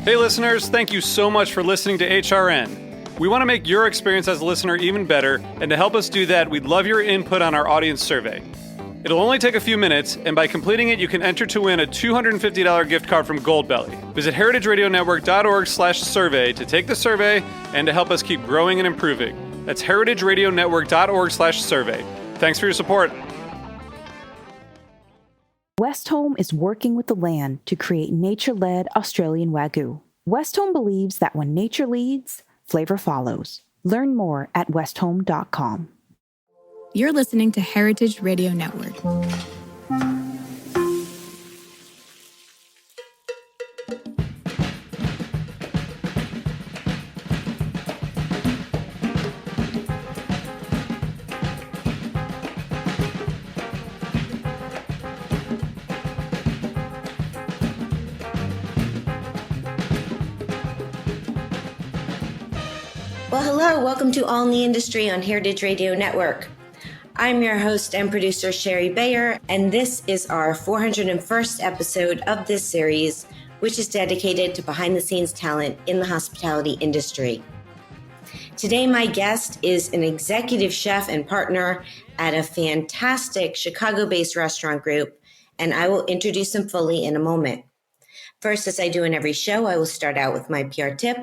Hey listeners, thank you so much for listening to HRN. We want to make your experience as a listener even better, and to help us do that, we'd love your input on our audience survey. It'll only take a few minutes, and by completing it, you can enter to win a $250 gift card from Goldbelly. Visit heritageradionetwork.org/survey to take the survey and to help us keep growing and improving. That's heritageradionetwork.org/survey. Thanks for your support. Westholme is working with the land to create nature-led Australian Wagyu. Westholme believes that when nature leads, flavor follows. Learn more at westholme.com. You're listening to Heritage Radio Network. Well, hello, welcome to All in the Industry on Heritage Radio Network. I'm your host and producer, Shari Bayer, and this is our 401st episode of this series, which is dedicated to behind-the-scenes talent in the hospitality industry. Today, my guest is an executive chef and partner at a fantastic Chicago-based restaurant group, and I will introduce him fully in a moment. First, as I do in every show, I will start out with my PR tip,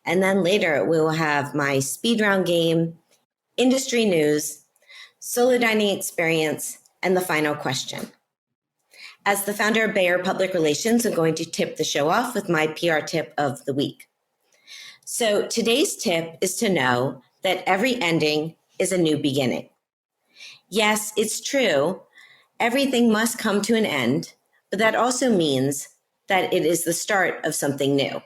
and then later we will have my speed round game, industry news, solo dining experience, and the final question. As the founder of Bayer Public Relations, I'm going to tip the show off with my PR tip of the week. So today's tip is to know that every ending is a new beginning. Yes, it's true. Everything must come to an end, but that also means that it is the start of something new.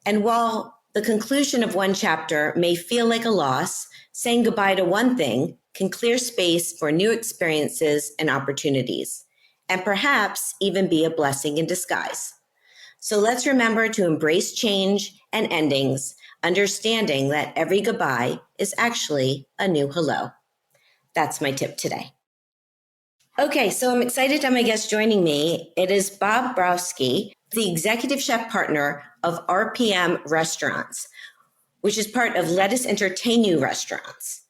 And while the conclusion of one chapter may feel like a loss, saying goodbye to one thing can clear space for new experiences and opportunities, and perhaps even be a blessing in disguise. So let's remember to embrace change and endings, understanding that every goodbye is actually a new hello. That's my tip today. Okay, so I'm excited to have my guest joining me. It is Bob Broskey, the executive chef partner of RPM Restaurants, which is part of Let Us Entertain You Restaurants.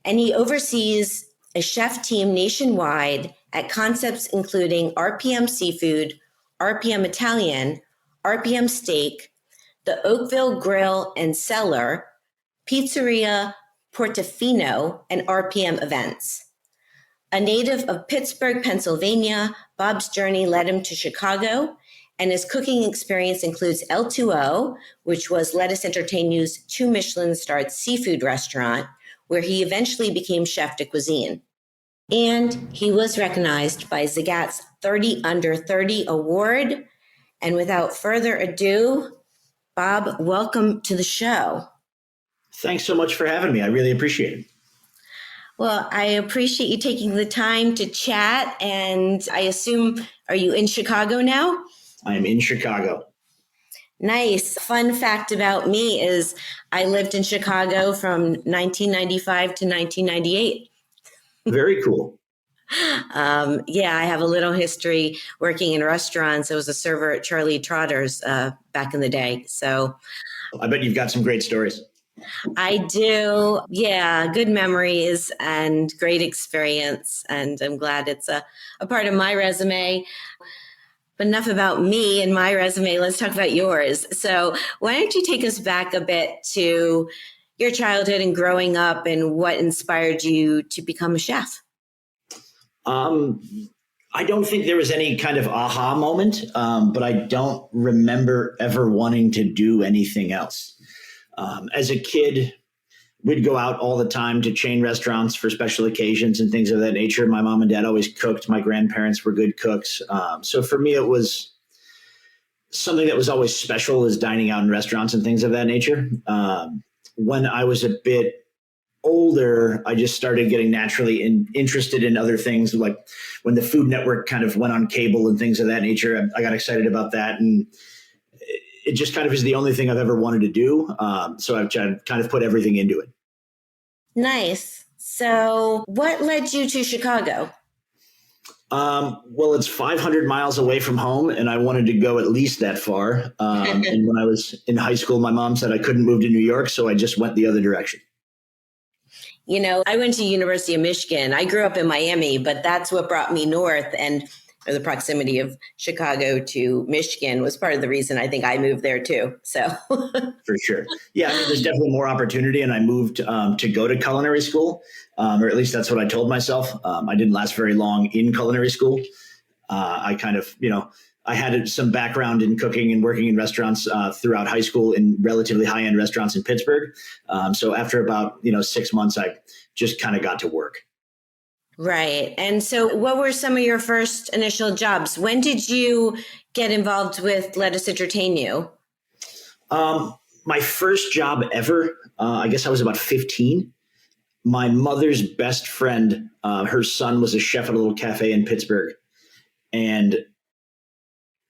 And he oversees a chef team nationwide at concepts including RPM Seafood, RPM Italian, RPM Steak, the Oakville Grill and Cellar, Pizzeria Portofino, and RPM Events. A native of Pittsburgh, Pennsylvania, Bob's journey led him to Chicago, and his cooking experience includes L2O, which was Let Us Entertain You's 2 Michelin-starred seafood restaurant, where he eventually became chef de cuisine. And he was recognized by Zagat's 30 Under 30 award. And without further ado, Bob, welcome to the show. Thanks so much for having me. I really appreciate it. Well, I appreciate you taking the time to chat. And I assume, are you in Chicago now? I am in Chicago. Nice. Fun fact about me is I lived in Chicago from 1995 to 1998. Very cool. Yeah, I have a little history working in restaurants. I was a server at Charlie Trotter's back in the day. So I bet you've got some great stories. I do. Yeah, good memories and great experience. And I'm glad it's a part of my resume. But enough about me and my resume. Let's talk about yours. So why don't you take us back a bit to your childhood and growing up and what inspired you to become a chef? I don't think there was any kind of aha moment, but I don't remember ever wanting to do anything else. As a kid, we'd go out all the time to chain restaurants for special occasions and things of that nature. My mom and dad always cooked. My grandparents were good cooks. So for me, it was something that was always special, is dining out in restaurants and things of that nature. When I was a bit older, I just started getting naturally interested in other things. Like when the Food Network kind of went on cable and things of that nature, I got excited about that. And it just kind of is the only thing I've ever wanted to do. So I've kind of put everything into it. Nice. So what led you to Chicago? Well, it's 500 miles away from home, and I wanted to go at least that far. And when I was in high school, my mom said I couldn't move to New York, so I just went the other direction. I went to University of Michigan. I grew up in Miami, but that's what brought me north. And the proximity of Chicago to Michigan was part of the reason I think I moved there too. So For sure. Yeah, I mean, there's definitely more opportunity, and I moved to go to culinary school, or at least that's what I told myself. I didn't last very long in culinary school. I kind of, I had some background in cooking and working in restaurants throughout high school in relatively high-end restaurants in Pittsburgh. So after about, 6 months, I just kind of got to work. Right. And so what were some of your first initial jobs? When did you get involved with Let Us Entertain You? My first job ever, I guess I was about 15. My mother's best friend, her son was a chef at a little cafe in Pittsburgh. And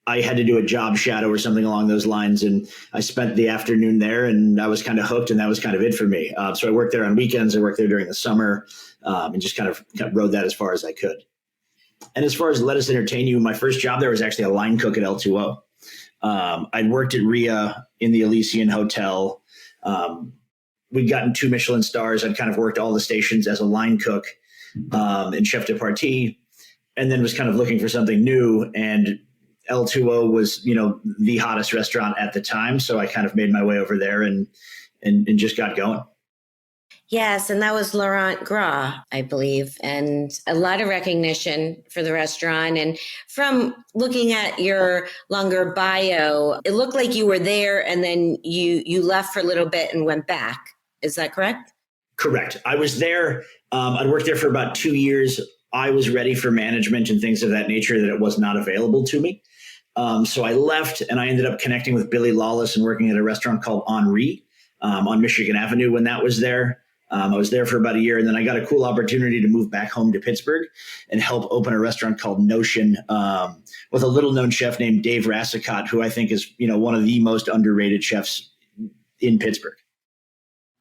I had to do a job shadow or something along those lines. And I spent the afternoon there, and I was kind of hooked, and that was kind of it for me. So I worked there on weekends. I worked there during the summer, and just kind of rode that as far as I could. And as far as Let Us Entertain You, my first job there was actually a line cook at L2O. I'd worked at RIA in the Elysian Hotel. We'd gotten 2 Michelin stars. I'd kind of worked all the stations as a line cook and chef de partie, and then was kind of looking for something new. And L2O was, the hottest restaurant at the time. So I kind of made my way over there and just got going. Yes, and that was Laurent Gras, I believe, and a lot of recognition for the restaurant. And from looking at your longer bio, it looked like you were there and then you left for a little bit and went back. Is that correct? Correct. I was there. I'd worked there for about 2 years. I was ready for management and things of that nature that it was not available to me. So I left, and I ended up connecting with Billy Lawless and working at a restaurant called Henri on Michigan Avenue when that was there. I was there for about a year, and then I got a cool opportunity to move back home to Pittsburgh and help open a restaurant called Notion with a little-known chef named Dave Rassicott, who I think is, one of the most underrated chefs in Pittsburgh.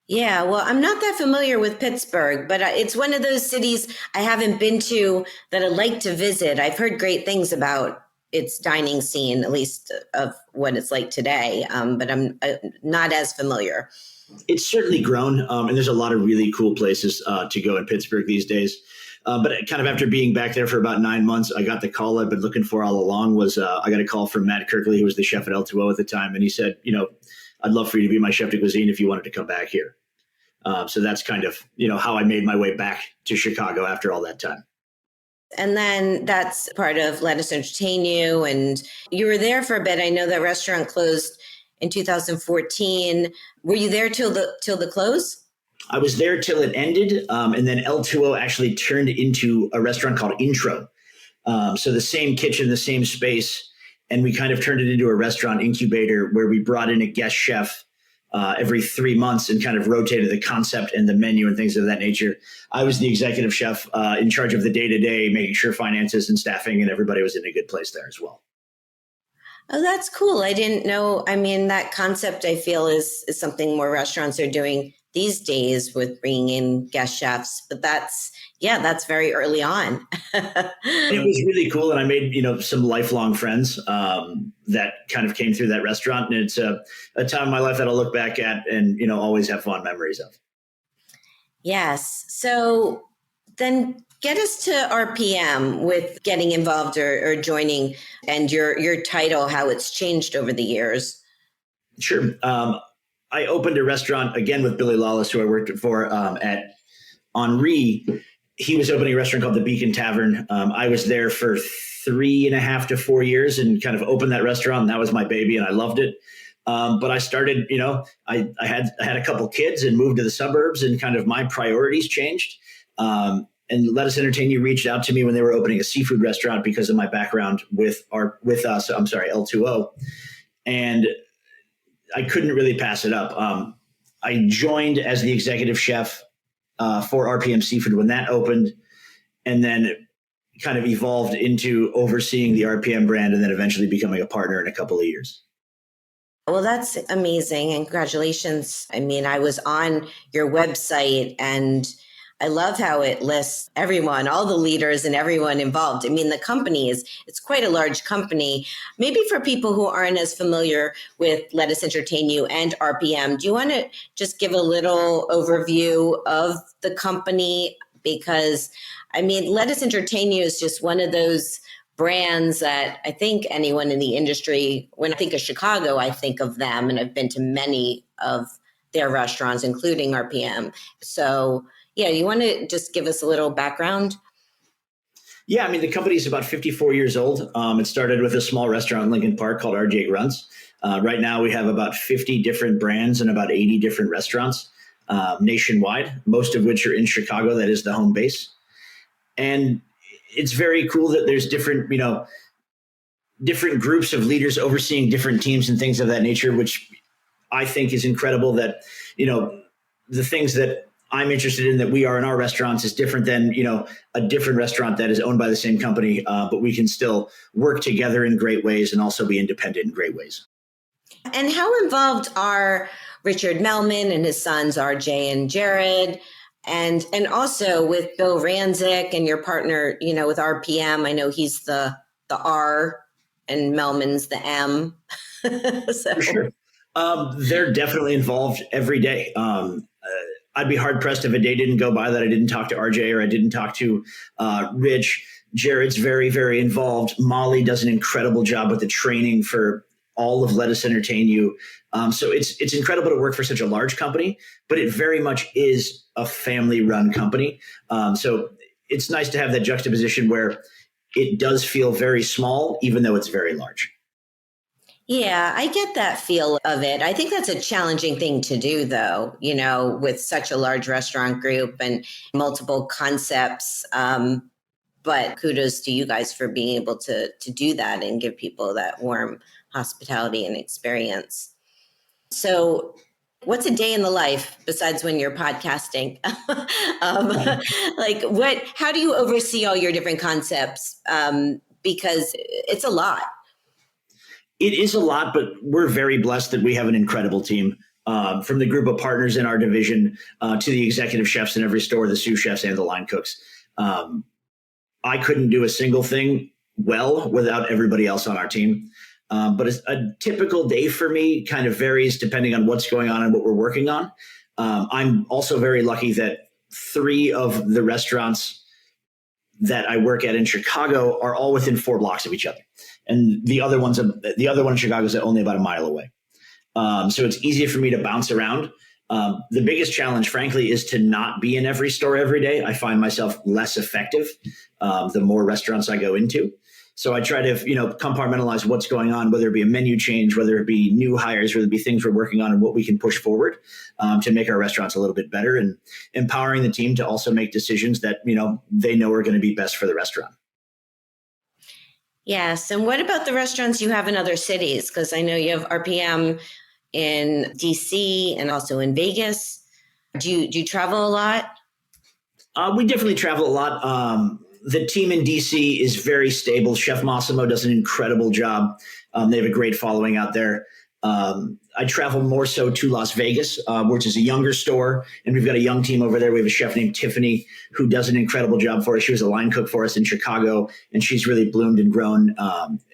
Yeah, well, I'm not that familiar with Pittsburgh, but it's one of those cities I haven't been to that I'd like to visit. I've heard great things about its dining scene, at least of what it's like today, but I'm not as familiar. It's certainly grown, and there's a lot of really cool places to go in Pittsburgh these days. But kind of after being back there for about 9 months, I got the call I've been looking for all along. I got a call from Matt Kirkley, who was the chef at L2O at the time, and he said, I'd love for you to be my chef de cuisine if you wanted to come back here. So that's kind of, how I made my way back to Chicago after all that time. And then that's part of Let Us Entertain You. And you were there for a bit. I know that restaurant closed in 2014. Were you there till the close? I was there till it ended. And then L2O actually turned into a restaurant called Intro. So the same kitchen, the same space. And we kind of turned it into a restaurant incubator where we brought in a guest chef every 3 months and kind of rotated the concept and the menu and things of that nature. I was the executive chef in charge of the day-to-day, making sure finances and staffing and everybody was in a good place there as well. Oh, that's cool. I didn't know. I mean, that concept I feel is something more restaurants are doing these days with bringing in guest chefs, but that's very early on. It was really cool. And I made, some lifelong friends that kind of came through that restaurant. And it's a time in my life that I'll look back at and, always have fond memories of. Yes. So then get us to RPM with getting involved or joining and your title, how it's changed over the years. Sure. I opened a restaurant again with Billy Lawless, who I worked for at Henri. He was opening a restaurant called the Beacon Tavern. I was there for 3.5 to 4 years and kind of opened that restaurant. And that was my baby, and I loved it. But I started, I had a couple kids and moved to the suburbs, and kind of my priorities changed. And Let Us Entertain You reached out to me when they were opening a seafood restaurant because of my background with L2O. And I couldn't really pass it up. I joined as the executive chef for RPM Seafood when that opened, and then kind of evolved into overseeing the RPM brand and then eventually becoming a partner in a couple of years. Well, that's amazing. And congratulations. I mean, I was on your website and I love how it lists everyone, all the leaders and everyone involved. I mean, the company it's quite a large company. Maybe for people who aren't as familiar with Let Us Entertain You and RPM, do you want to just give a little overview of the company? Because, I mean, Let Us Entertain You is just one of those brands that I think anyone in the industry, when I think of Chicago, I think of them. And I've been to many of their restaurants, including RPM. So, yeah, you want to just give us a little background? Yeah, I mean, the company is about 54 years old. It started with a small restaurant in Lincoln Park called RJ Runs. Right now, we have about 50 different brands and about 80 different restaurants nationwide, most of which are in Chicago. That is the home base. And it's very cool that there's different groups of leaders overseeing different teams and things of that nature, which I think is incredible that, the things that I'm interested in that we are in our restaurants is different than, a different restaurant that is owned by the same company, but we can still work together in great ways and also be independent in great ways. And how involved are Richard Melman and his sons, RJ and Jared, and also with Bill Ranzik and your partner, with RPM? I know he's the R and Melman's the M. So. For sure. They're definitely involved every day. I'd be hard pressed if a day didn't go by that I didn't talk to RJ or I didn't talk to Rich. Jared's very, very involved. Molly does an incredible job with the training for all of Let Us Entertain You. So it's incredible to work for such a large company, but it very much is a family-run company. So it's nice to have that juxtaposition where it does feel very small, even though it's very large. Yeah, I get that feel of it. I think that's a challenging thing to do, though, with such a large restaurant group and multiple concepts. But kudos to you guys for being able to do that and give people that warm hospitality and experience. So what's a day in the life besides when you're podcasting? How do you oversee all your different concepts? Because it's a lot. It is a lot, but we're very blessed that we have an incredible team. From the group of partners in our division to the executive chefs in every store, the sous chefs and the line cooks. I couldn't do a single thing well without everybody else on our team. But a typical day for me kind of varies depending on what's going on and what we're working on. I'm also very lucky that 3 of the restaurants that I work at in Chicago are all within 4 blocks of each other. And the other one in Chicago is only about a mile away. So it's easy for me to bounce around. The biggest challenge, frankly, is to not be in every store every day. I find myself less effective the more restaurants I go into. So I try to, compartmentalize what's going on, whether it be a menu change, whether it be new hires, whether it be things we're working on and what we can push forward to make our restaurants a little bit better, and empowering the team to also make decisions that, they know are going to be best for the restaurant. Yes. And what about the restaurants you have in other cities? Because I know you have RPM in DC and also in Vegas. Do you travel a lot? We definitely travel a lot. The team in DC is very stable. Chef Massimo does an incredible job. They have a great following out there. I travel more so to Las Vegas, which is a younger store, and we've got a young team over there. We have a chef named Tiffany who does an incredible job for us. She was a line cook for us in Chicago, and she's really bloomed and grown,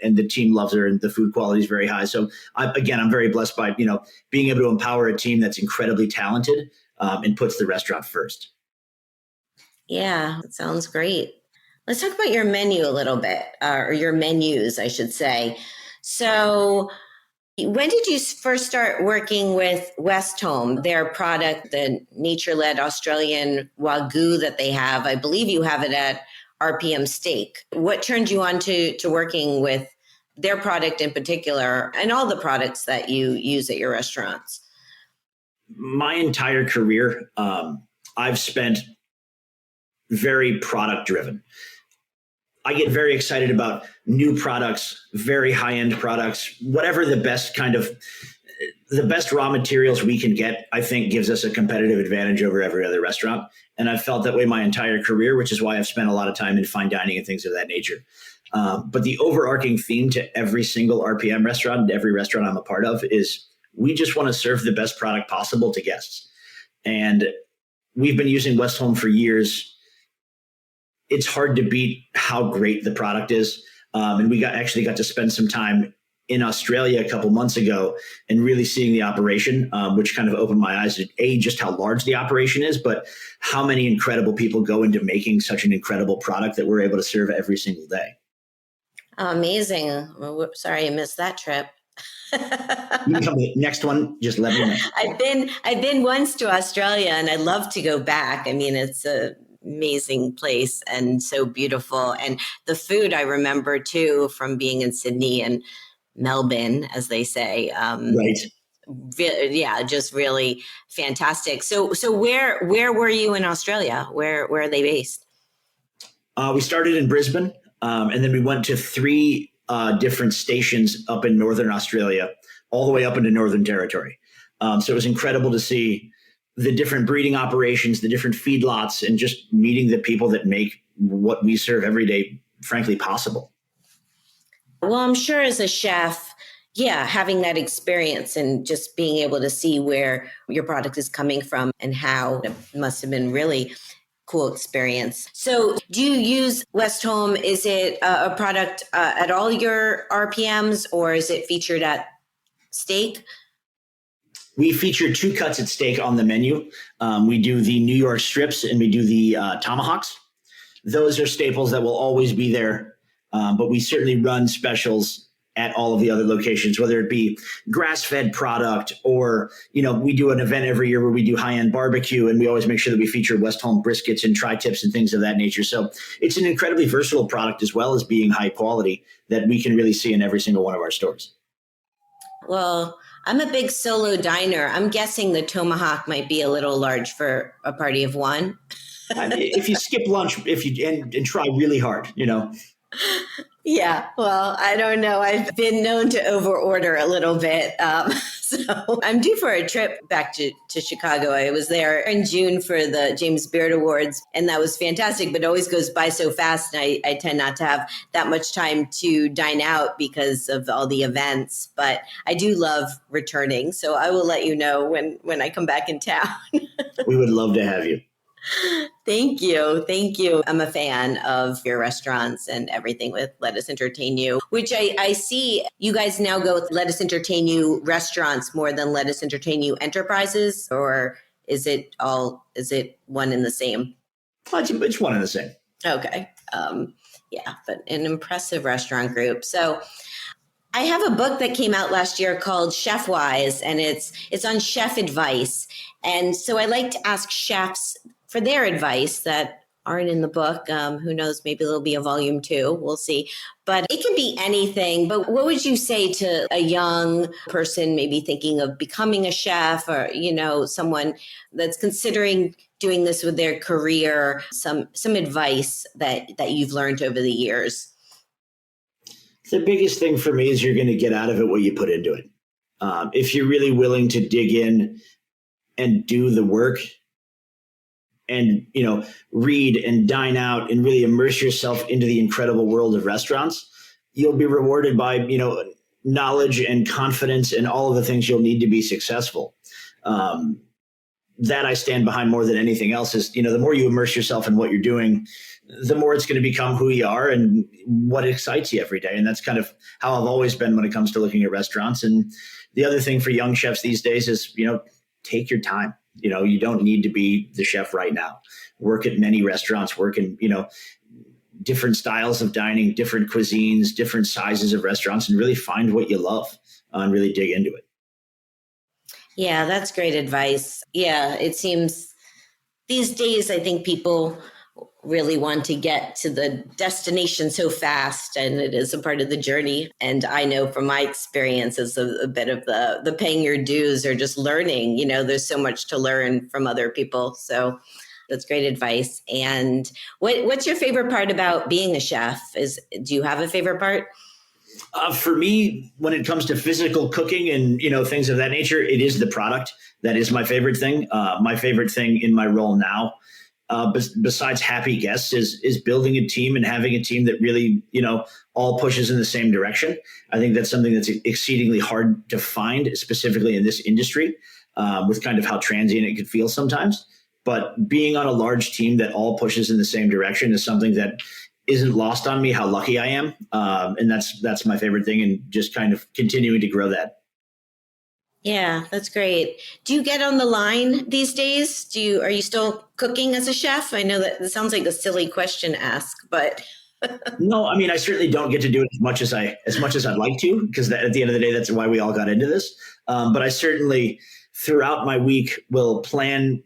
and the team loves her, and the food quality is very high. So I'm very blessed by, being able to empower a team that's incredibly talented and puts the restaurant first. Yeah, that sounds great. Let's talk about your menu a little bit, or your menus, I should say. So when did you first start working with Westholme, their product, the nature-led Australian Wagyu that they have? I believe you have it at RPM Steak. What turned you on to working with their product in particular, and all the products that you use at your restaurants? My entire career, I've spent very product-driven. I get very excited about new products, very high-end products, whatever the best raw materials we can get, I think gives us a competitive advantage over every other restaurant. And I've felt that way my entire career, which is why I've spent a lot of time in fine dining and things of that nature. But the overarching theme to every single RPM restaurant, every restaurant I'm a part of, is we just want to serve the best product possible to guests. And we've been using Westholme for years. It's hard to beat how great the product is. And we actually got to spend some time in Australia a couple months ago and really seeing the operation, which kind of opened my eyes to just how large the operation is, but how many incredible people go into making such an incredible product that we're able to serve every single day. Amazing. Well, sorry, I missed that trip. You can come to the next one. Just let me know. I've been once to Australia and I'd love to go back. I mean, it's an amazing place and so beautiful. And the food I remember too from being in Sydney and Melbourne, as they say. Right. Yeah, just really fantastic. So where were you in Australia? Where are they based? We started in Brisbane, and then we went to 3 different stations up in Northern Australia, all the way up into Northern Territory. So it was incredible to see the different breeding operations, the different feedlots, and just meeting the people that make what we serve every day, frankly, possible. Well, I'm sure as a chef, having that experience and just being able to see where your product is coming from and how it must have been really cool experience. So do you use Westholme? Is it a product at all your RPMs or is it featured at steak? We feature 2 cuts at steak on the menu. We do the New York strips and we do the tomahawks. Those are staples that will always be there. But we certainly run specials at all of the other locations, whether it be grass-fed product or, we do an event every year where we do high-end barbecue and we always make sure that we feature Westholme briskets and tri-tips and things of that nature. So it's an incredibly versatile product as well as being high quality that we can really see in every single one of our stores. Well, I'm a big solo diner. I'm guessing the tomahawk might be a little large for a party of one. If you skip lunch, and try really hard, Yeah, well, I don't know. I've been known to overorder a little bit. So I'm due for a trip back to Chicago. I was there in June for the James Beard Awards, and that was fantastic, but it always goes by so fast. And I tend not to have that much time to dine out because of all the events, but I do love returning. So I will let you know when I come back in town. We would love to have you. Thank you. Thank you. I'm a fan of your restaurants and everything with Let Us Entertain You, which I see you guys now go with Let Us Entertain You restaurants more than Let Us Entertain You enterprises, or is it one and the same? It's one and the same. Okay. But an impressive restaurant group. So I have a book that came out last year called Chef Wise, and it's on chef advice. And so I like to ask chefs for their advice that aren't in the book. Who knows, maybe there'll be a volume 2. We'll see. But it can be anything. But what would you say to a young person maybe thinking of becoming a chef or, someone that's considering doing this with their career, some advice that you've learned over the years? The biggest thing for me is you're going to get out of it what you put into it. If you're really willing to dig in and do the work and, read and dine out and really immerse yourself into the incredible world of restaurants, you'll be rewarded by, knowledge and confidence and all of the things you'll need to be successful. That I stand behind more than anything else is, the more you immerse yourself in what you're doing, the more it's going to become who you are and what excites you every day. And that's kind of how I've always been when it comes to looking at restaurants. And the other thing for young chefs these days is, take your time. You don't need to be the chef right now. Work at many restaurants, work in, different styles of dining, different cuisines, different sizes of restaurants, and really find what you love and really dig into it. Yeah, that's great advice. Yeah, it seems these days, I think people really want to get to the destination so fast, and it is a part of the journey. And I know from my experience as a bit of the paying your dues or just learning, there's so much to learn from other people. So that's great advice. And what's your favorite part about being a chef? Do you have a favorite part? For me, when it comes to physical cooking and, things of that nature, it is the product. That is my favorite thing. My favorite thing in my role now, besides happy guests, is building a team and having a team that really, all pushes in the same direction. I think that's something that's exceedingly hard to find, specifically in this industry, with kind of how transient it could feel sometimes. but being on a large team that all pushes in the same direction is something that isn't lost on me, how lucky I am. And that's my favorite thing, and just kind of continuing to grow that. Yeah, that's great. Do you get on the line these days? Are you still cooking as a chef? I know that it sounds like a silly question to ask, but No, I mean, I certainly don't get to do it as much as I'd like to, because at the end of the day, that's why we all got into this. But I certainly throughout my week will plan,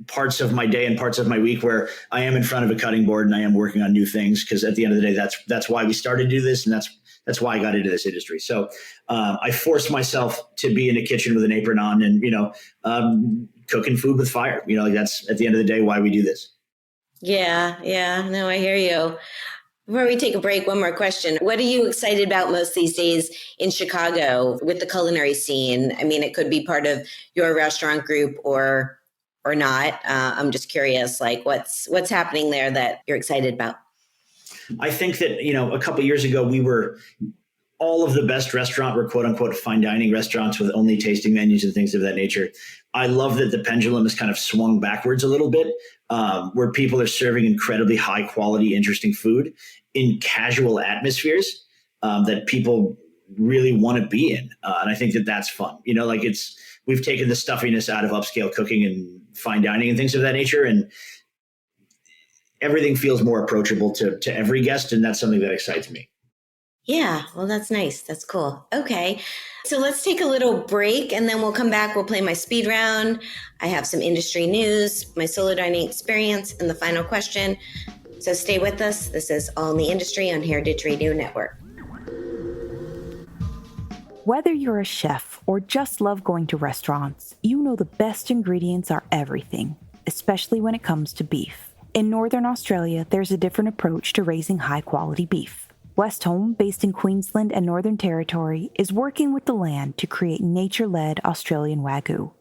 parts of my day and parts of my week where I am in front of a cutting board and I am working on new things. Because at the end of the day, that's why we started to do this, and that's why I got into this industry. So I force myself to be in a kitchen with an apron on, and cooking food with fire. That's at the end of the day why we do this. Yeah. No, I hear you. Before we take a break, one more question. What are you excited about most these days in Chicago with the culinary scene? I mean, it could be part of your restaurant group or not. I'm just curious, like what's happening there that you're excited about? I think that, a couple of years ago, all of the best restaurant were quote unquote fine dining restaurants with only tasting menus and things of that nature. I love that the pendulum has kind of swung backwards a little bit, where people are serving incredibly high quality, interesting food in casual atmospheres that people really want to be in. And I think that that's fun. We've taken the stuffiness out of upscale cooking and fine dining and things of that nature, and everything feels more approachable to every guest. And that's something that excites me. Yeah, well, that's nice. That's cool. Okay. So let's take a little break and then we'll come back. We'll play my speed round. I have some industry news, my solo dining experience, and the final question. So stay with us. This is All in the Industry on Heritage Radio Network. Whether you're a chef or just love going to restaurants, you know the best ingredients are everything, especially when it comes to beef. In Northern Australia, there's a different approach to raising high-quality beef. Westholme, based in Queensland and Northern Territory, is working with the land to create nature-led Australian Wagyu.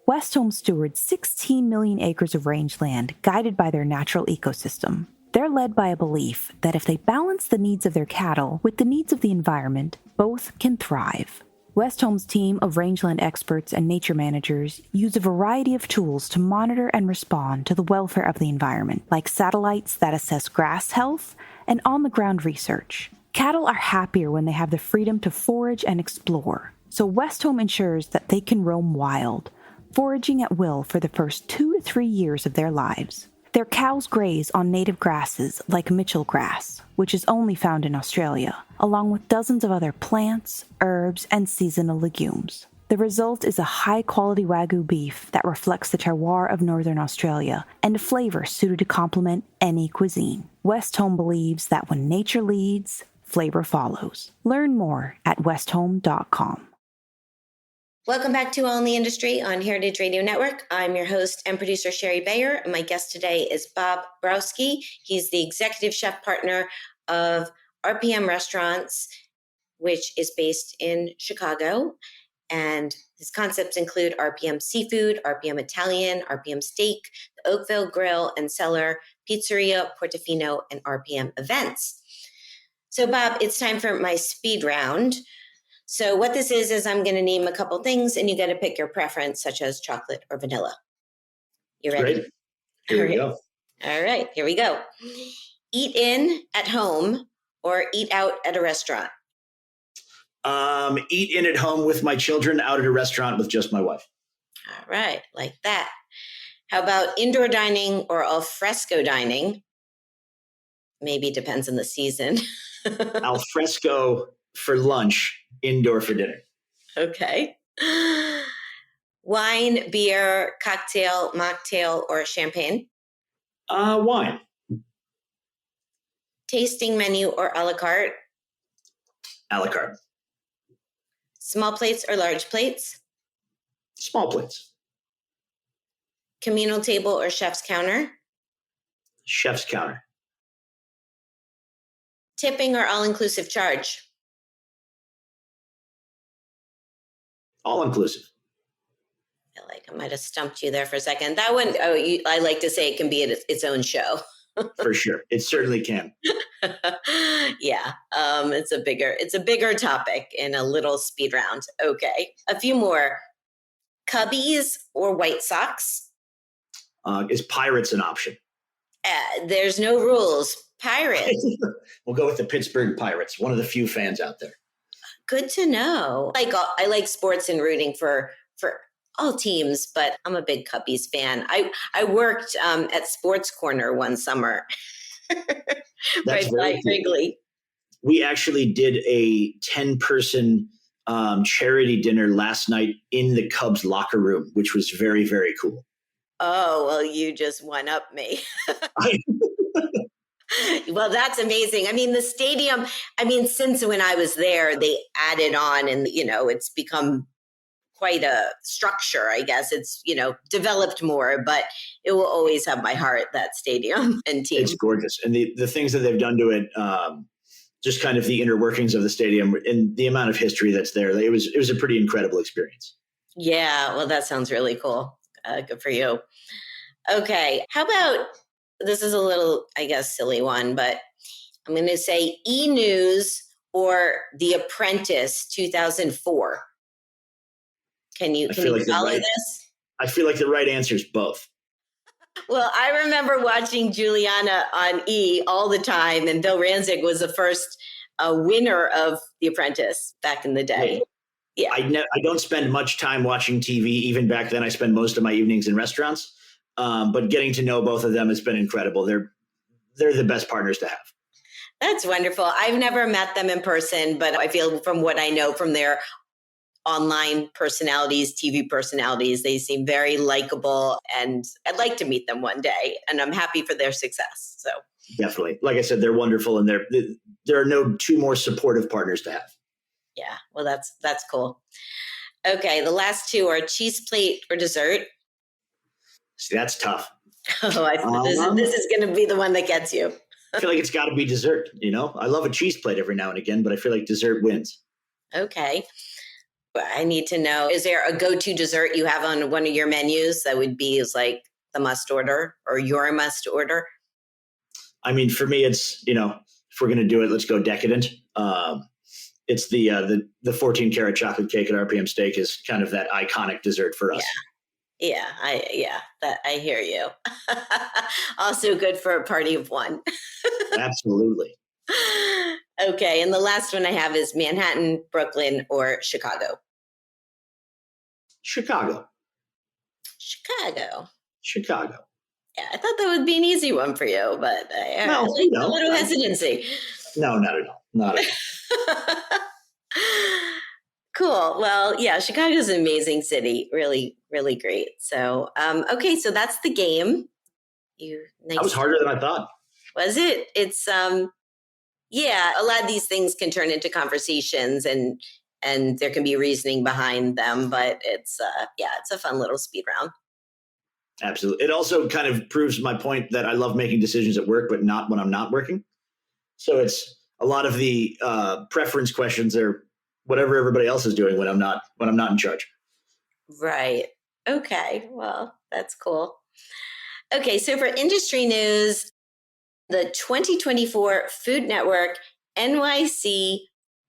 Westholme stewards 16 million acres of rangeland guided by their natural ecosystem. They're led by a belief that if they balance the needs of their cattle with the needs of the environment, both can thrive. Westholme's team of rangeland experts and nature managers use a variety of tools to monitor and respond to the welfare of the environment, like satellites that assess grass health and on-the-ground research. Cattle are happier when they have the freedom to forage and explore, so Westholme ensures that they can roam wild, foraging at will for the first 2 to 3 years of their lives. Their cows graze on native grasses like Mitchell grass, which is only found in Australia, along with dozens of other plants, herbs, and seasonal legumes. The result is a high-quality Wagyu beef that reflects the terroir of Northern Australia and a flavor suited to complement any cuisine. Westholme believes that when nature leads, flavor follows. Learn more at westhome.com. Welcome back to All in the Industry on Heritage Radio Network. I'm your host and producer, Shari Bayer, and my guest today is Bob Broskey. He's the executive chef partner of RPM Restaurants, which is based in Chicago. And his concepts include RPM Seafood, RPM Italian, RPM Steak, the Oakville Grill and Cellar, Pizzeria Portofino, and RPM Events. So, Bob, it's time for my speed round. So what this is I'm going to name a couple things and you got to pick your preference, such as chocolate or vanilla. You ready? Great. Here we go. All right, here we go. Eat in at home or eat out at a restaurant? Eat in at home with my children, out at a restaurant with just my wife. All right, like that. How about indoor dining or al fresco dining? Maybe depends on the season. Al fresco for lunch, indoor for dinner. Okay. Wine, beer, cocktail, mocktail, or champagne? Wine. Tasting menu or a la carte? A la carte. Small plates or large plates? Small plates. Communal table or chef's counter? Chef's counter. Tipping or all-inclusive charge? All inclusive. I feel like I might have stumped you there for a second. That one, I like to say it can be its own show. For sure. It certainly can. Yeah. It's a bigger topic in a little speed round. Okay. A few more. Cubbies or White Sox? Is Pirates an option? There's no rules. Pirates. We'll go with the Pittsburgh Pirates, one of the few fans out there. Good to know. I like sports and rooting for all teams, but I'm a big Cubbies fan. I worked at Sports Corner one summer. That's right very by cool. Wrigley. We actually did a 10-person charity dinner last night in the Cubs locker room, which was very, very cool. Oh, well, you just one up me. Well, that's amazing. I mean, the stadium, since when I was there, they added on and, it's become quite a structure, I guess. It's, developed more, but it will always have my heart, that stadium and team. It's gorgeous. And the things that they've done to it, just kind of the inner workings of the stadium and the amount of history that's there, it was a pretty incredible experience. Yeah, well, that sounds really cool. Good for you. Okay, how about, this is a little, I guess, silly one, but I'm going to say E! or The Apprentice 2004. Can you follow this? I feel like the right answer is both. Well, I remember watching Juliana on E! all the time, and Bill Rancic was the first winner of The Apprentice back in the day. Yeah. I don't spend much time watching TV. Even back then, I spend most of my evenings in restaurants. But getting to know both of them has been incredible. They're the best partners to have. That's wonderful. I've never met them in person, but I feel from what I know from their online personalities, TV personalities, they seem very likable, and I'd like to meet them one day, and I'm happy for their success. So definitely, like I said, they're wonderful, and there are no two more supportive partners to have. Yeah, well, that's cool. Okay, the last two are cheese plate or dessert. See, that's tough. Oh, this is going to be the one that gets you. I feel like it's got to be dessert. I love a cheese plate every now and again, but I feel like dessert wins. Okay. I need to know, is there a go-to dessert you have on one of your menus that would be like the must order or your must order? I mean, for me, it's, if we're going to do it, let's go decadent. It's the 14 karat chocolate cake at RPM Steak is kind of that iconic dessert for us. Yeah, I hear you. Also good for a party of one. Absolutely. Okay, and the last one I have is Manhattan, Brooklyn, or Chicago. Chicago. Yeah, I thought that would be an easy one for you, but a little hesitancy. No, not at all. Not at all. Cool. Well, yeah, Chicago's an amazing city. Really, really great. So, okay, so that's the game. That was harder than I thought. Was it? It's yeah, a lot of these things can turn into conversations and there can be reasoning behind them, but it's a fun little speed round. Absolutely. It also kind of proves my point that I love making decisions at work, but not when I'm not working. So it's a lot of the preference questions are whatever everybody else is doing when I'm not in charge. Right. Okay. Well, that's cool. Okay. So for industry news, the 2024 Food Network NYC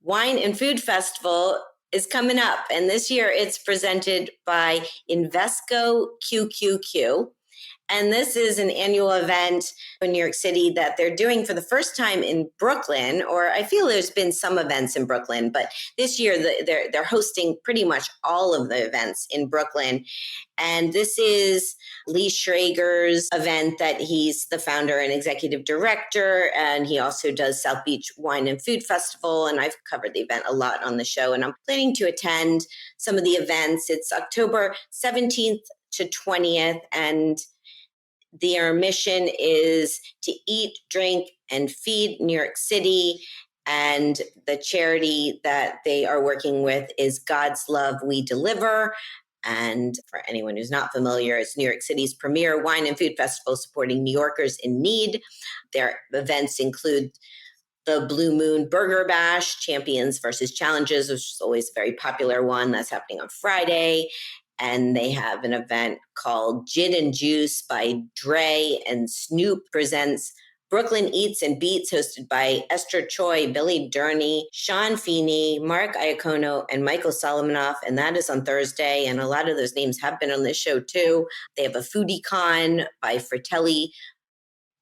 Wine and Food Festival is coming up. And this year it's presented by Invesco QQQ. And this is an annual event in New York City that they're doing for the first time in Brooklyn, or I feel there's been some events in Brooklyn, but this year they're hosting pretty much all of the events in Brooklyn. And this is Lee Schrager's event that he's the founder and executive director, and he also does South Beach Wine and Food Festival, and I've covered the event a lot on the show, and I'm planning to attend some of the events. It's October 17th to 20th, and their mission is to eat, drink, and feed New York City. And the charity that they are working with is God's Love We Deliver. And for anyone who's not familiar, it's New York City's premier wine and food festival supporting New Yorkers in need. Their events include the Blue Moon Burger Bash, Champions versus Challenges, which is always a very popular one that's happening on Friday. And they have an event called Gin and Juice by Dre, and Snoop presents Brooklyn Eats and Beats, hosted by Esther Choi, Billy Durney, Sean Feeney, Mark Iacono, and Michael Solomonoff. And that is on Thursday. And a lot of those names have been on this show too. They have a foodie con by Fratelli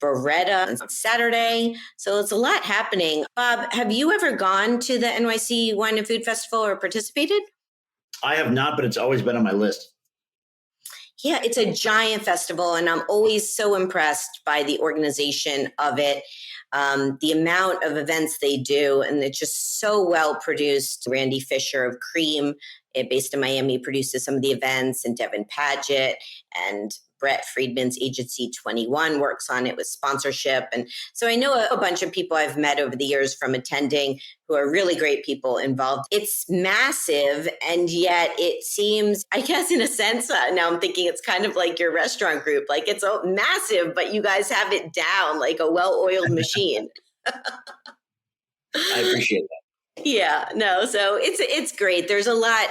Beretta on Saturday. So it's a lot happening. Bob, have you ever gone to the NYC Wine and Food Festival or participated? I have not, but it's always been on my list. Yeah, it's a giant festival, and I'm always so impressed by the organization of it, the amount of events they do, and it's just so well produced. Randy Fisher of Cream, based in Miami, produces some of the events, and Devin Paget and Brett Friedman's agency 21 works on it with sponsorship. And so I know a bunch of people I've met over the years from attending who are really great people involved. It's massive, and yet it seems, I guess in a sense, now I'm thinking it's kind of like your restaurant group, like it's massive, but you guys have it down like a well-oiled machine. I appreciate that. Yeah, no, so it's great. There's a lot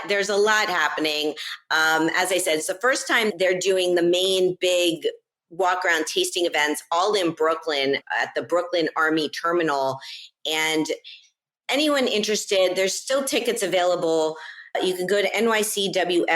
happening. As I said, it's the first time they're doing the main big walk around tasting events all in Brooklyn at the Brooklyn Army Terminal. And anyone interested, there's still tickets available. You can go to nycwff.org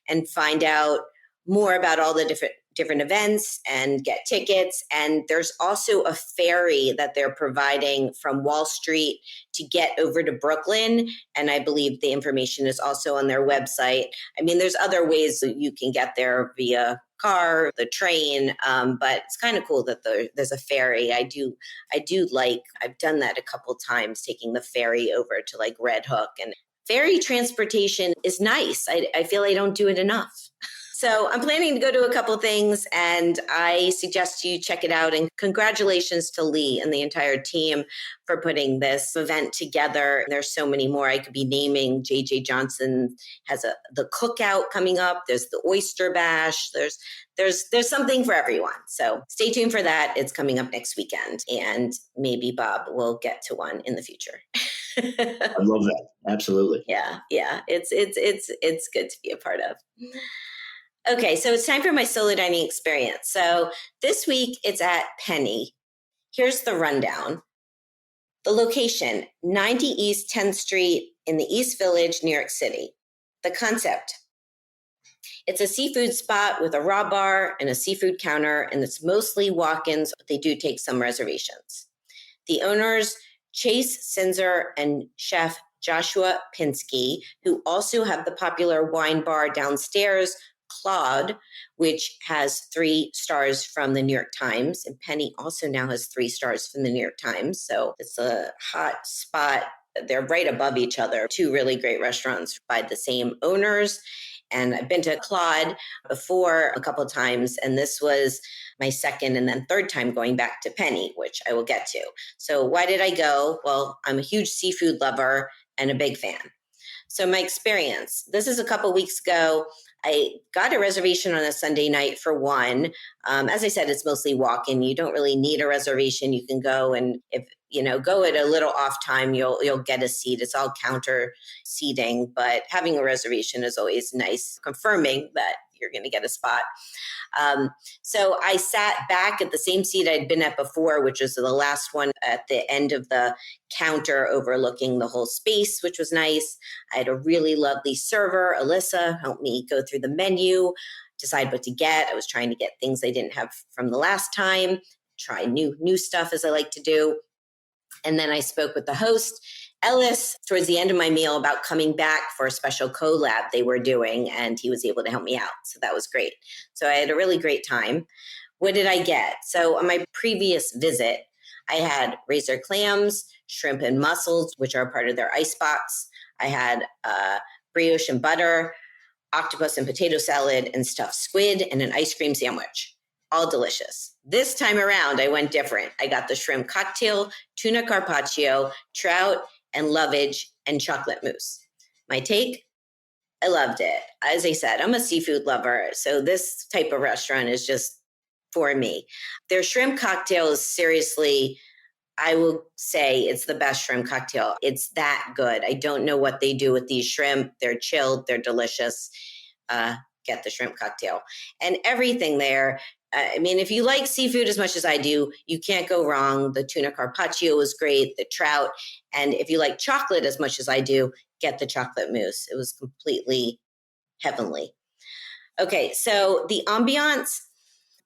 and find out more about all the different events and get tickets. And there's also a ferry that they're providing from Wall Street to get over to Brooklyn. And I believe the information is also on their website. I mean, there's other ways that you can get there via car, the train, but it's kind of cool that there's a ferry. I've done that a couple times, taking the ferry over to like Red Hook, and ferry transportation is nice. I feel I don't do it enough. So I'm planning to go to a couple of things, and I suggest you check it out. And congratulations to Lee and the entire team for putting this event together. There's so many more I could be naming. JJ Johnson has the cookout coming up. There's the oyster bash. There's something for everyone. So stay tuned for that. It's coming up next weekend, and maybe Bob will get to one in the future. I love that. Absolutely. Yeah. It's good to be a part of. Okay, so it's time for my solo dining experience. So this week it's at Penny. Here's the rundown. The location, 90 East 10th Street in the East Village, New York City. The concept, it's a seafood spot with a raw bar and a seafood counter, and it's mostly walk-ins, but they do take some reservations. The owners, Chase Sinzer and chef Joshua Pinsky, who also have the popular wine bar downstairs, Claude, which has 3 stars from the New York Times. And Penny also now has 3 stars from the New York Times. So it's a hot spot. They're right above each other. 2 really great restaurants by the same owners. And I've been to Claude before a couple of times, and this was my second and then third time going back to Penny, which I will get to. So why did I go? Well, I'm a huge seafood lover and a big fan. So my experience, this is a couple weeks ago. I got a reservation on a Sunday night for one. As I said, it's mostly walk-in. You don't really need a reservation. You can go, and if go at a little off time, you'll get a seat. It's all counter seating, but having a reservation is always nice, confirming that you're going to get a spot. So I sat back at the same seat I'd been at before, which was the last one at the end of the counter overlooking the whole space, which was nice. I had a really lovely server, Alyssa, helped me go through the menu, decide what to get. I was trying to get things I didn't have from the last time, try new stuff as I like to do. And then I spoke with the host, Ellis, towards the end of my meal about coming back for a special collab they were doing, and he was able to help me out. So that was great. So I had a really great time. What did I get? So on my previous visit, I had razor clams, shrimp and mussels, which are part of their icebox. I had brioche and butter, octopus and potato salad, and stuffed squid, and an ice cream sandwich. All delicious. This time around, I went different. I got the shrimp cocktail, tuna carpaccio, trout, and lovage, and chocolate mousse. My take? I loved it. As I said, I'm a seafood lover, so this type of restaurant is just for me. Their shrimp cocktail is seriously, I will say it's the best shrimp cocktail. It's that good. I don't know what they do with these shrimp. They're chilled. They're delicious. Get the shrimp cocktail. And everything there, I mean, if you like seafood as much as I do, you can't go wrong. The tuna carpaccio was great, the trout. And if you like chocolate as much as I do, get the chocolate mousse. It was completely heavenly. Okay, so the ambiance.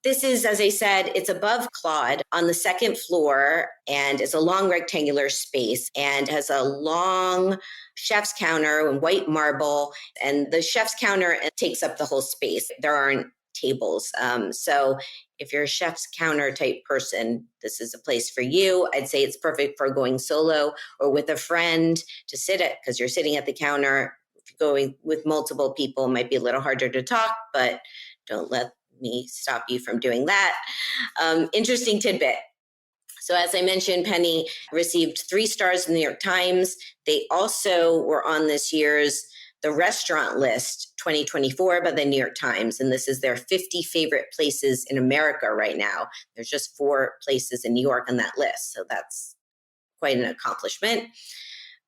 This is, as I said, it's above Claude on the second floor, and it's a long rectangular space and has a long chef's counter and white marble. And the chef's counter takes up the whole space. There aren't tables. So if you're a chef's counter type person, this is a place for you. I'd say it's perfect for going solo or with a friend to sit at, because you're sitting at the counter. If you're going with multiple people, it might be a little harder to talk, but don't let me stop you from doing that. Interesting tidbit. So as I mentioned, Penny received 3 stars in the New York Times. They also were on this year's The Restaurant List 2024 by the New York Times. And this is their 50 favorite places in America right now. There's just 4 places in New York on that list. So that's quite an accomplishment.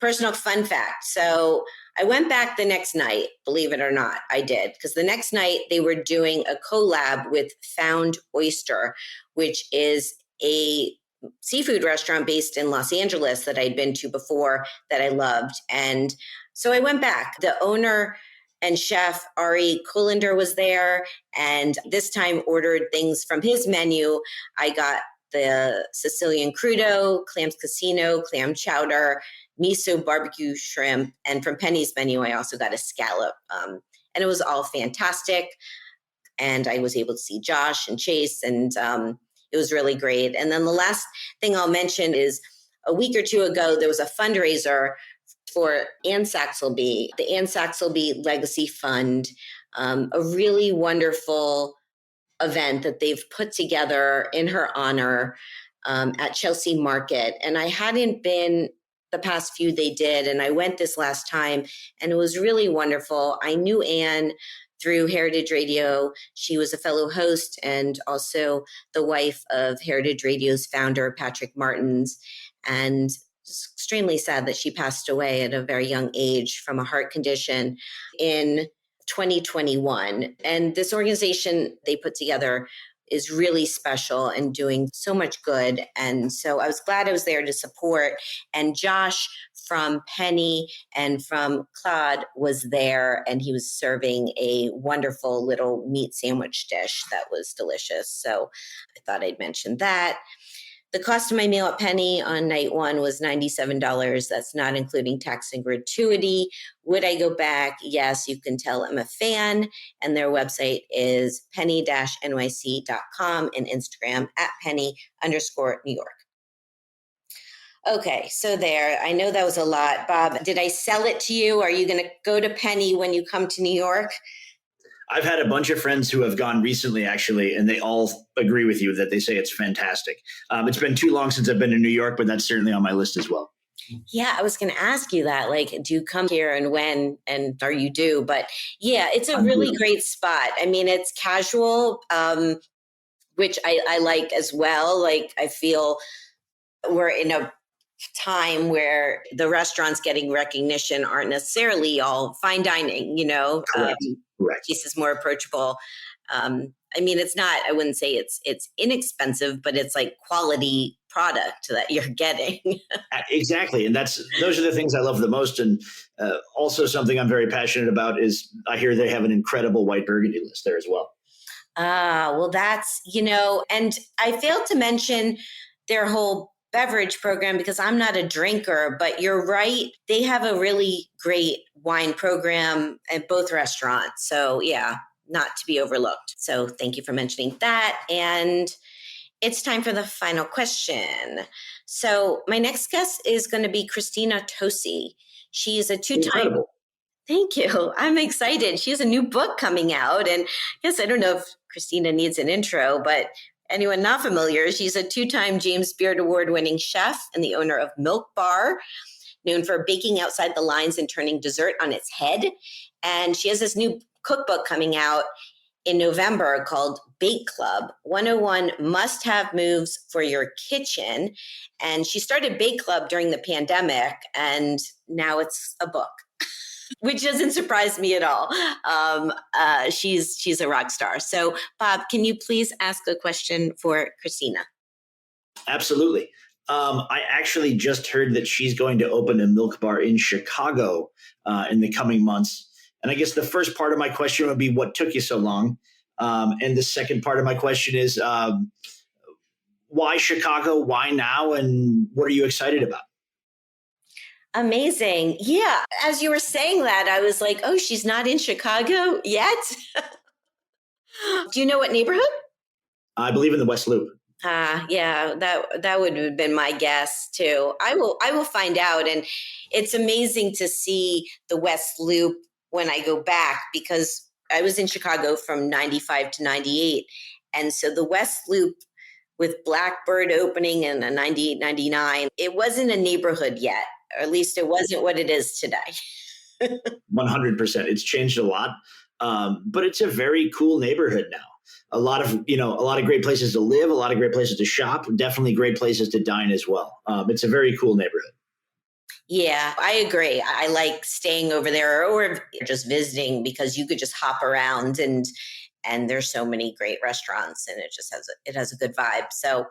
Personal fun fact. So I went back the next night, believe it or not, I did, because the next night they were doing a collab with Found Oyster, which is a seafood restaurant based in Los Angeles that I'd been to before that I loved. And so I went back. The owner and chef Ari Kullander was there, and this time ordered things from his menu. I got the Sicilian crudo, clams casino, clam chowder, miso barbecue shrimp, and from Penny's menu, I also got a scallop. And it was all fantastic. And I was able to see Josh and Chase, and it was really great. And then the last thing I'll mention is a week or 2 ago, there was a fundraiser for Anne Saxelby, the Anne Saxelby Legacy Fund, a really wonderful event that they've put together in her honor at Chelsea Market. And I hadn't been the past few they did, and I went this last time, and it was really wonderful. I knew Anne through Heritage Radio. She was a fellow host and also the wife of Heritage Radio's founder, Patrick Martins. And it's extremely sad that she passed away at a very young age from a heart condition in 2021. And this organization they put together is really special and doing so much good. And so I was glad I was there to support. And Josh from Penny and from Claude was there, and he was serving a wonderful little meat sandwich dish that was delicious. So I thought I'd mention that. The cost of my meal at Penny on night 1 was $97. That's not including tax and gratuity. Would I go back? Yes, you can tell I'm a fan. And their website is penny-nyc.com and Instagram at penny_New York. Okay, so there. I know that was a lot. Bob, did I sell it to you? Are you going to go to Penny when you come to New York? I've had a bunch of friends who have gone recently, actually, and they all agree with you that they say it's fantastic. It's been too long since I've been to New York, but that's certainly on my list as well. Yeah, I was going to ask you that. Like, do you come here and when, and are you due? But yeah, it's a really great spot. I mean, it's casual, which I like as well. Like, I feel we're in a time where the restaurants getting recognition aren't necessarily all fine dining, you know. Correct. This is more approachable. I mean, it's not, I wouldn't say it's inexpensive, but it's like quality product that you're getting. Exactly. And those are the things I love the most. And also something I'm very passionate about is I hear they have an incredible white burgundy list there as well. Well, that's, you know, and I failed to mention their whole beverage program because I'm not a drinker, but you're right. They have a really great wine program at both restaurants. So yeah, not to be overlooked. So thank you for mentioning that. And it's time for the final question. So my next guest is going to be Christina Tosi. She's a 2-time. Incredible. Thank you. I'm excited. She has a new book coming out. And I guess I don't know if Christina needs an intro, but anyone not familiar, she's a 2-time James Beard Award-winning chef and the owner of Milk Bar, known for baking outside the lines and turning dessert on its head. And she has this new cookbook coming out in November called Bake Club, 101 must-have moves for your kitchen. And she started Bake Club during the pandemic, and now it's a book. which doesn't surprise me at all. She's a rock star. So, Bob, can you please ask a question for Christina? Absolutely. I actually just heard that she's going to open a milk bar in Chicago in the coming months. And I guess the first part of my question would be, what took you so long? And the second part of my question is, why Chicago? Why now? And what are you excited about? Amazing. Yeah. As you were saying that, I was like, oh, she's not in Chicago yet. Do you know what neighborhood? I believe in the West Loop. Yeah, that would have been my guess too. I will find out. And it's amazing to see the West Loop when I go back, because I was in Chicago from 95 to 98. And so the West Loop with Blackbird opening in 98, 99, it wasn't a neighborhood yet, or at least it wasn't what it is today. 100%. It's changed a lot. But it's a very cool neighborhood now. A lot of great places to live, a lot of great places to shop, definitely great places to dine as well. It's a very cool neighborhood. Yeah, I agree. I like staying over there or just visiting, because you could just hop around and there's so many great restaurants, and it has a good vibe. So,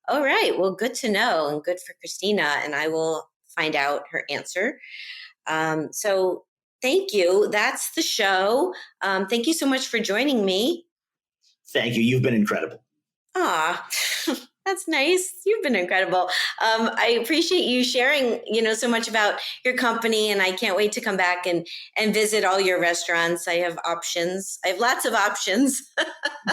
all right, well, good to know, and good for Christina, and I will find out her answer. So thank you. That's the show. Thank you so much for joining me. Thank you. You've been incredible. Aw, that's nice. You've been incredible. I appreciate you sharing, so much about your company, and I can't wait to come back and visit all your restaurants. I have options. I have lots of options.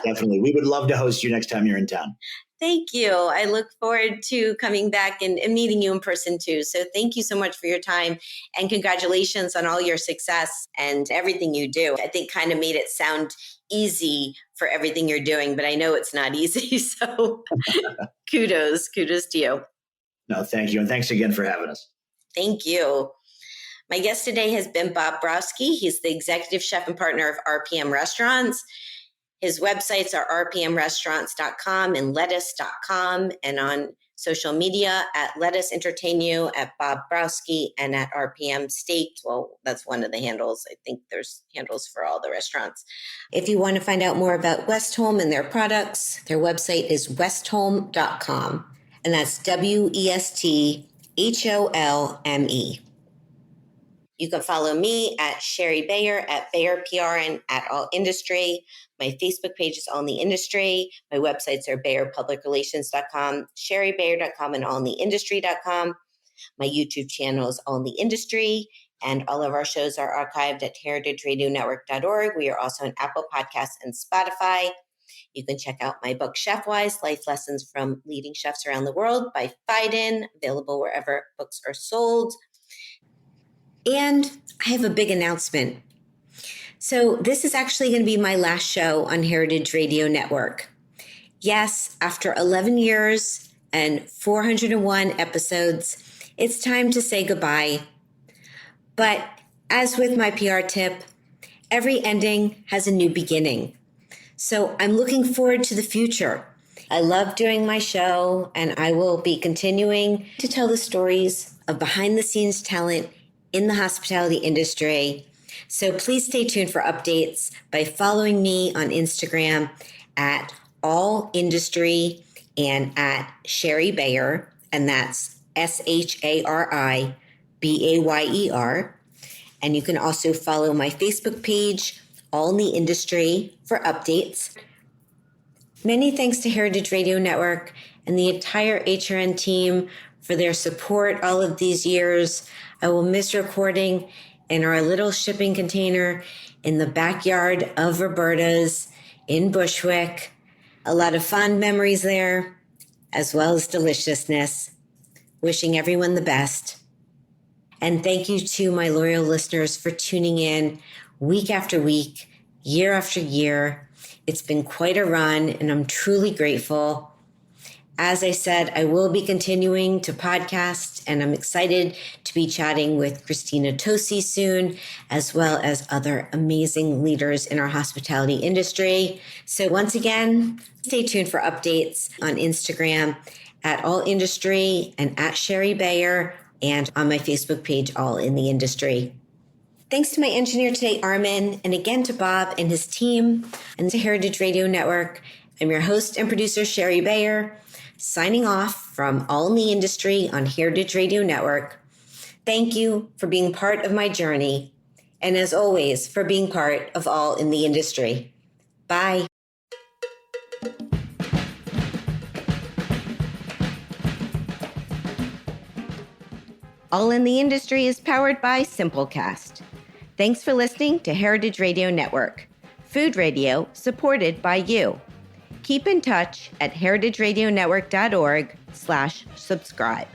Definitely. We would love to host you next time you're in town. Thank you. I look forward to coming back and meeting you in person too. So thank you so much for your time, and congratulations on all your success and everything you do. I think kind of made it sound easy for everything you're doing, but I know it's not easy. So kudos to you. No, thank you. And thanks again for having us. Thank you. My guest today has been Bob Broskey. He's the executive chef and partner of RPM Restaurants. His websites are rpmrestaurants.com and lettuce.com, and on social media at Lettuce Entertain You, at Bob Broskey, and at RPM Steak. Well, that's one of the handles. I think there's handles for all the restaurants. If you want to find out more about Westholme and their products, their website is westholme.com, and that's WESTHOLME. You can follow me at Shari Bayer, at Bayer PR, and at All Industry. My Facebook page is All in the Industry. My websites are BayerPublicRelations.com, ShariBayer.com, and AllInTheIndustry.com. My YouTube channel is All in the Industry, and all of our shows are archived at heritageradionetwork.org. We are also on Apple Podcasts and Spotify. You can check out my book, Chefwise, Life Lessons from Leading Chefs Around the World by Phaidon, available wherever books are sold. And I have a big announcement. So this is actually going to be my last show on Heritage Radio Network. Yes, after 11 years and 401 episodes, it's time to say goodbye. But as with my PR tip, every ending has a new beginning. So I'm looking forward to the future. I love doing my show, and I will be continuing to tell the stories of behind-the-scenes talent in the hospitality industry. So please stay tuned for updates by following me on Instagram at All Industry and at Shari Bayer, and that's ShariBayer. And you can also follow my Facebook page, All in the Industry, for updates. Many thanks to Heritage Radio Network and the entire HRN team for their support all of these years. I will miss recording in our little shipping container in the backyard of Roberta's in Bushwick. A lot of fond memories there, as well as deliciousness. Wishing everyone the best. And thank you to my loyal listeners for tuning in week after week, year after year. It's been quite a run, and I'm truly grateful. As I said, I will be continuing to podcast, and I'm excited to be chatting with Christina Tosi soon, as well as other amazing leaders in our hospitality industry. So once again, stay tuned for updates on Instagram at All Industry and at Shari Bayer, and on my Facebook page, All in the Industry. Thanks to my engineer today, Armin, and again to Bob and his team, and to Heritage Radio Network. I'm your host and producer, Shari Bayer, signing off from All in the Industry on Heritage Radio Network. Thank you for being part of my journey, and as always, for being part of All in the Industry. Bye. All in the Industry is powered by Simplecast. Thanks for listening to Heritage Radio Network, food radio supported by you. Keep in touch at heritageradionetwork.org/subscribe.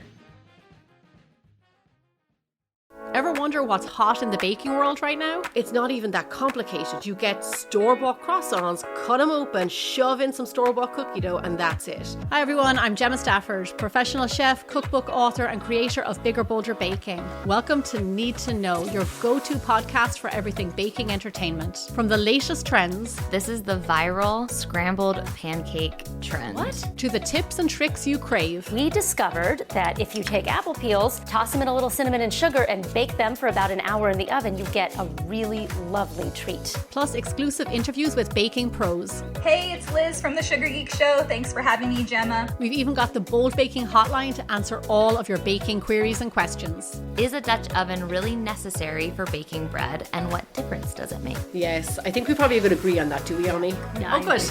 Ever wonder what's hot in the baking world right now? It's not even that complicated. You get store-bought croissants, cut them open, shove in some store-bought cookie dough, and that's it. Hi everyone, I'm Gemma Stafford, professional chef, cookbook author, and creator of Bigger Bolder Baking. Welcome to Need to Know, your go-to podcast for everything baking entertainment. From the latest trends, this is the viral scrambled pancake trend. To the tips and tricks you crave. We discovered that if you take apple peels, toss them in a little cinnamon and sugar, and bake them for about an hour in the oven, you get a really lovely treat. Plus exclusive interviews with baking pros. Hey, it's Liz from the Sugar Geek Show. Thanks for having me, Gemma. We've even got the Bold Baking Hotline to answer all of your baking queries and questions. Is a Dutch oven really necessary for baking bread, and what difference does it make? Yes, I think we probably would agree on that, do we, Oni? Yeah, good.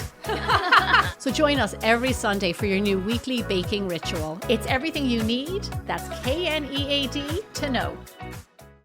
So join us every Sunday for your new weekly baking ritual. It's everything you need, that's KNEAD, to know.